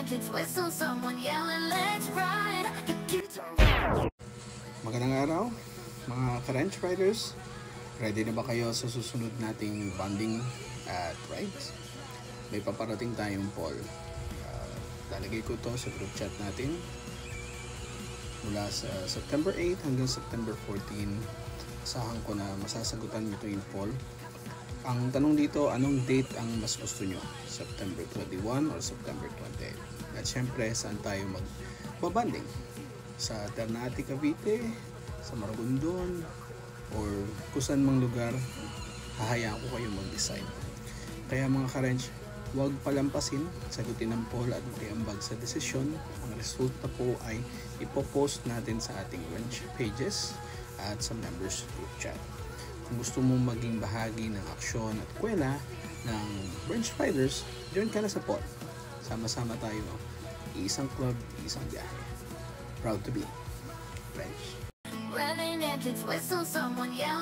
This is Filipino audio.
engines whistle, someone yelling, let's ride. Magandang araw mga ka-wrench riders. Ready na ba kayo sa susunod nating bonding at rides? May paparating tayong poll. Lalagay ko to sa group chat natin mula sa September 8 hanggang September 14. Asahan ko na masasagutan nyo ito yung poll. Ang tanong dito, anong date ang mas gusto nyo? September 21 or September 28? At syempre, saan tayo magbabanding? Sa Ternate, Cavite, sa Maragondon, or kung saan mang lugar, hahayaan ko kayo mag-decide. Kaya mga ka-wrench, huwag palampasin, sagutin ang poll at makiambag sa desisyon. Ang resulta po ay ipopost natin sa ating wrench pages at sa members group chat. Kung gusto mong maging bahagi ng aksyon at kwela ng wrench riders, join ka na sa poll. Sama-sama tayo, isang club, isang biyahe. Proud to be wrench. Revving engines whistle, someone yelling.